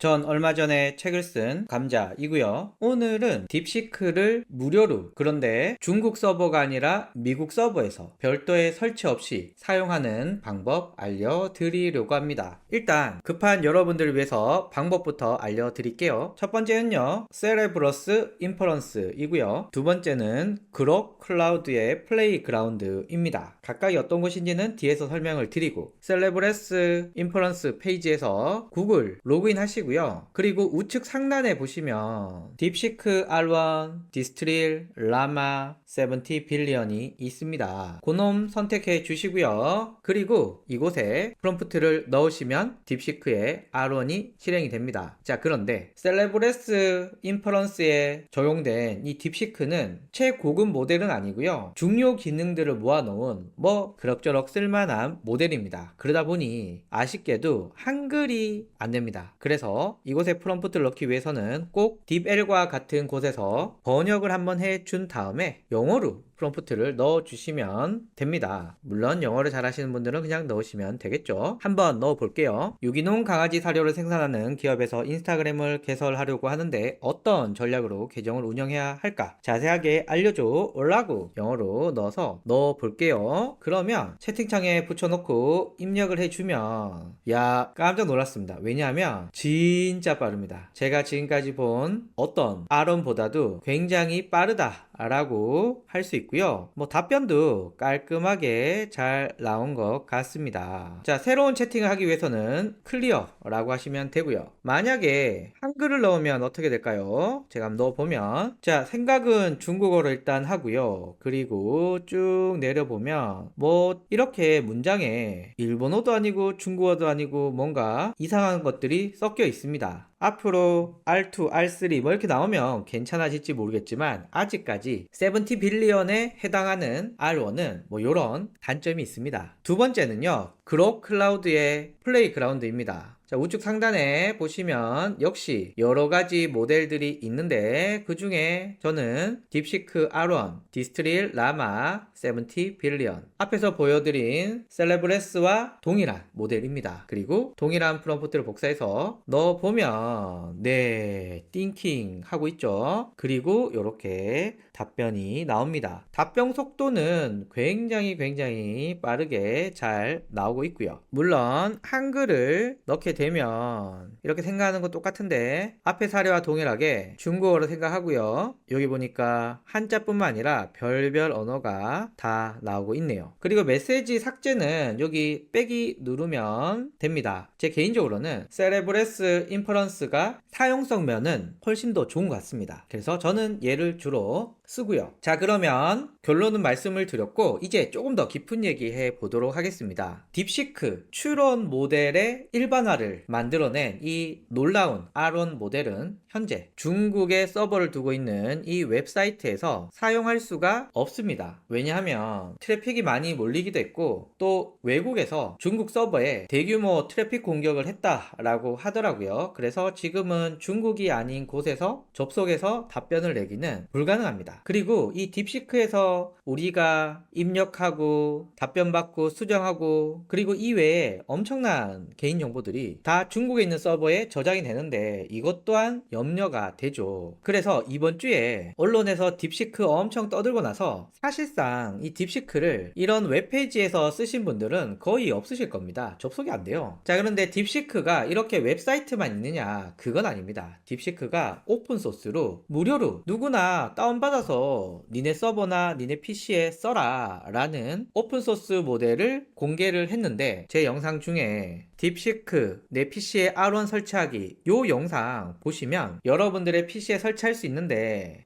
전 얼마 전에 책을 쓴 감자이고요. 오늘은 딥시크를 무료로, 그런데 중국 서버가 아니라 미국 서버에서 별도의 설치 없이 사용하는 방법 알려드리려고 합니다. 일단 급한 여러분들을 위해서 방법부터 알려드릴게요. 첫 번째는요, 세레브러스 인퍼런스이고요. 두 번째는 그록 클라우드의 플레이그라운드입니다. 각각이 어떤 것인지는 뒤에서 설명을 드리고, 셀레브레스 인퍼런스 페이지에서 구글 로그인 하시고 그리고 우측 상단에 보시면 딥시크 R1, 디스트릴, 라마, 70 빌리언이 있습니다. 그놈 선택해 주시고요. 그리고 이곳에 프롬프트를 넣으시면 딥시크의 R1이 실행이 됩니다. 자, 그런데 셀레브레스 인퍼런스에 적용된 이 딥시크는 최고급 모델은 아니고요. 중요 기능들을 모아놓은 그럭저럭 쓸만한 모델입니다. 그러다 보니 아쉽게도 한글이 안 됩니다. 그래서 이곳에 프롬프트를 넣기 위해서는 꼭 딥L과 같은 곳에서 번역을 한번 해준 다음에 영어로 프롬프트를 넣어주시면 됩니다. 물론 영어를 잘하시는 분들은 그냥 넣으시면 되겠죠. 한번 넣어볼게요. 유기농 강아지 사료를 생산하는 기업에서 인스타그램을 개설하려고 하는데 어떤 전략으로 계정을 운영해야 할까? 자세하게 알려줘 라고 영어로 넣어서 넣어볼게요. 그러면 채팅창에 붙여놓고 입력을 해주면 야, 깜짝 놀랐습니다. 왜냐하면 진짜 빠릅니다. 제가 지금까지 본 어떤 아론보다도 굉장히 빠르다 라고 할 수 있고요. 답변도 깔끔하게 잘 나온 것 같습니다. 자, 새로운 채팅을 하기 위해서는 클리어 라고 하시면 되고요. 만약에 한글을 넣으면 어떻게 될까요? 제가 한번 넣어보면, 자, 생각은 중국어로 일단 하고요. 그리고 쭉 내려보면 이렇게 문장에 일본어도 아니고 중국어도 아니고 뭔가 이상한 것들이 섞여 있습니다. 앞으로 R2, R3 이렇게 나오면 괜찮아질지 모르겠지만 아직까지 70 빌리언에 해당하는 R1은 이런 단점이 있습니다. 두 번째는요, 그록 클라우드의 플레이그라운드입니다. 자, 우측 상단에 보시면 역시 여러가지 모델들이 있는데 그 중에 저는 딥시크 R1, 디스트릴 라마 70 빌리언, 앞에서 보여드린 셀레브레스와 동일한 모델입니다. 그리고 동일한 프롬프트를 복사해서 넣어보면 네, 띵킹 하고 있죠. 그리고 이렇게 답변이 나옵니다. 답변 속도는 굉장히 빠르게 잘 나오고 있고요. 물론 한글을 넣게 되면 이렇게 생각하는 건 똑같은데 앞에 사례와 동일하게 중국어로 생각하고요. 여기 보니까 한자뿐만 아니라 별별 언어가 다 나오고 있네요. 그리고 메시지 삭제는 여기 빼기 누르면 됩니다. 제 개인적으로는 세레브레스 인퍼런스가 사용성 면은 훨씬 더 좋은 것 같습니다. 그래서 저는 얘를 주로 쓰고요. 자, 그러면 결론은 말씀을 드렸고 이제 조금 더 깊은 얘기 해 보도록 하겠습니다. 딥시크 추론 모델의 일반화를 만들어낸 이 놀라운 R1 모델은 현재 중국에 서버를 두고 있는 이 웹사이트에서 사용할 수가 없습니다. 왜냐하면 트래픽이 많이 몰리기도 했고 또 외국에서 중국 서버에 대규모 트래픽 공격을 했다라고 하더라고요. 그래서 지금은 중국이 아닌 곳에서 접속해서 답변을 내기는 불가능합니다. 그리고 이 딥시크에서 우리가 입력하고 답변받고 수정하고 그리고 이외에 엄청난 개인정보들이 다 중국에 있는 서버에 저장이 되는데 이것 또한 염려가 되죠. 그래서 이번 주에 언론에서 딥시크 엄청 떠들고 나서 사실상 이 딥시크를 이런 웹페이지에서 쓰신 분들은 거의 없으실 겁니다. 접속이 안 돼요. 자, 그런데 딥시크가 이렇게 웹사이트만 있느냐? 그건 아닙니다. 딥시크가 오픈소스로 무료로 누구나 다운받아서 니네 서버나 니네 PC에 써라 라는 오픈소스 모델을 공개를 했는데 제 영상 중에 딥시크 내 PC에 R1 설치하기 요 영상 보시면 여러분들의 PC에 설치할 수 있는데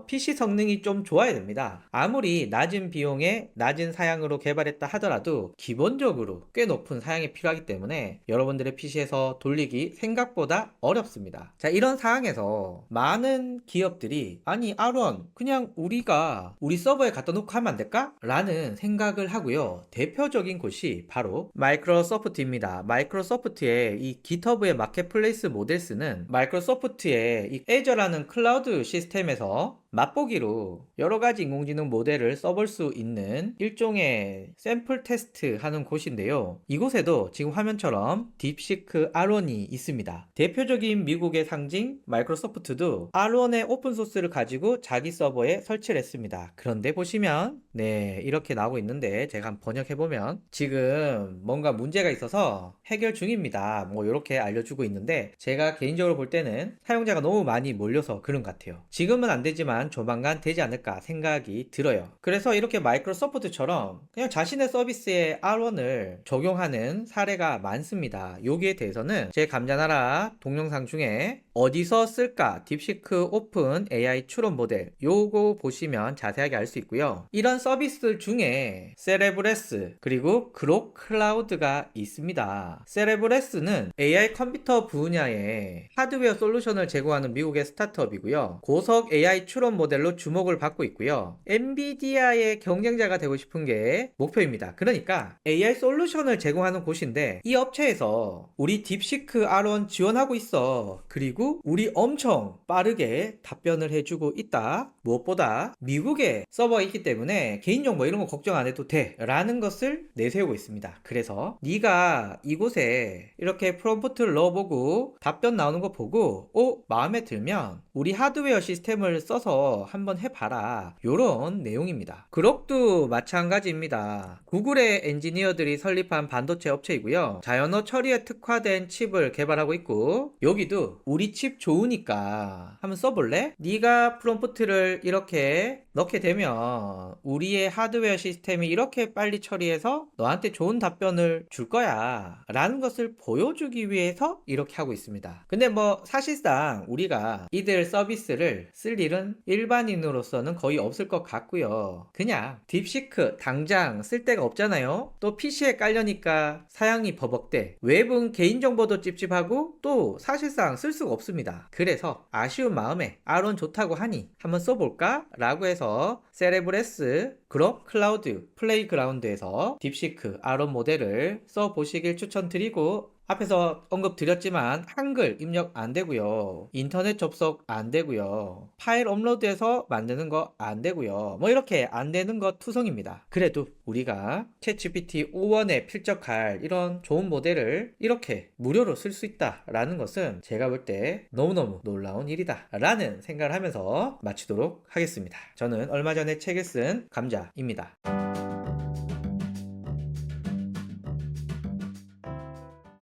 PC 성능이 좀 좋아야 됩니다. 아무리 낮은 비용에 낮은 사양으로 개발했다 하더라도 기본적으로 꽤 높은 사양이 필요하기 때문에 여러분들의 PC에서 돌리기 생각보다 어렵습니다. 자, 이런 상황에서 많은 기업들이 아니 R1 그냥 우리가 우리 서버에 갖다 놓고 하면 안 될까? 라는 생각을 하고요. 대표적인 곳이 바로 마이크로소프트입니다. 마이크로소프트의 이 GitHub의 마켓플레이스 모델스는 마이크로소프트의 이 애저라는 클라우드 시스템에서 맛보기로 여러 가지 인공지능 모델을 써볼 수 있는 일종의 샘플 테스트 하는 곳인데요. 이곳에도 지금 화면처럼 딥시크 R1이 있습니다. 대표적인 미국의 상징 마이크로소프트도 R1의 오픈소스를 가지고 자기 서버에 설치를 했습니다. 그런데 보시면 네, 이렇게 나오고 있는데 제가 한번 번역해보면 지금 뭔가 문제가 있어서 해결 중입니다. 뭐 이렇게 알려주고 있는데 제가 개인적으로 볼 때는 사용자가 너무 많이 몰려서 그런 것 같아요. 지금은 안 되지만 조만간 되지 않을까 생각이 들어요. 그래서 이렇게 마이크로소프트처럼 그냥 자신의 서비스에 R1을 적용하는 사례가 많습니다. 여기에 대해서는 제 감자나라 동영상 중에 어디서 쓸까 딥시크 오픈 AI 추론 모델 요거 보시면 자세하게 알 수 있고요. 이런 서비스 중에 세레브레스 그리고 그록 클라우드가 있습니다. 세레브레스는 AI 컴퓨터 분야의 하드웨어 솔루션을 제공하는 미국의 스타트업이고요. 고속 AI 추론 모델로 주목을 받고 있고요. 엔비디아의 경쟁자가 되고 싶은 게 목표입니다. 그러니까 AI 솔루션을 제공하는 곳인데 이 업체에서 우리 딥시크 R1 지원하고 있어. 그리고 우리 엄청 빠르게 답변을 해주고 있다. 무엇보다 미국에 서버가 있기 때문에 개인정보 이런 거 걱정 안 해도 돼 라는 것을 내세우고 있습니다. 그래서 네가 이곳에 이렇게 프롬프트를 넣어보고 답변 나오는 거 보고 마음에 들면 우리 하드웨어 시스템을 써서 한번 해봐라 요런 내용입니다. 그록도 마찬가지입니다. 구글의 엔지니어들이 설립한 반도체 업체이고요. 자연어 처리에 특화된 칩을 개발하고 있고 여기도 우리 칩 좋으니까 한번 써볼래? 네가 프롬프트를 이렇게 넣게 되면 우리의 하드웨어 시스템이 이렇게 빨리 처리해서 너한테 좋은 답변을 줄 거야 라는 것을 보여주기 위해서 이렇게 하고 있습니다. 근데 뭐 사실상 우리가 이들 서비스를 쓸 일은 일반인으로서는 거의 없을 것 같고요. 그냥 딥시크 당장 쓸 데가 없잖아요. 또 PC에 깔려니까 사양이 버벅대 웹은 개인정보도 찝찝하고 또 사실상 쓸 수가 없습니다. 그래서 아쉬운 마음에 R1 좋다고 하니 한번 써볼까? 라고 해서 세레브레스 그록 클라우드 플레이그라운드에서 딥시크 R1 모델을 써보시길 추천드리고 앞에서 언급드렸지만 한글 입력 안 되고요. 인터넷 접속 안 되고요. 파일 업로드해서 만드는 거 안 되고요. 뭐 이렇게 안 되는 거 투성입니다. 그래도 우리가 챗GPT 5원에 필적할 이런 좋은 모델을 이렇게 무료로 쓸 수 있다라는 것은 제가 볼 때 너무너무 놀라운 일이다 라는 생각을 하면서 마치도록 하겠습니다. 저는 얼마 전에 책을 쓴 감자입니다.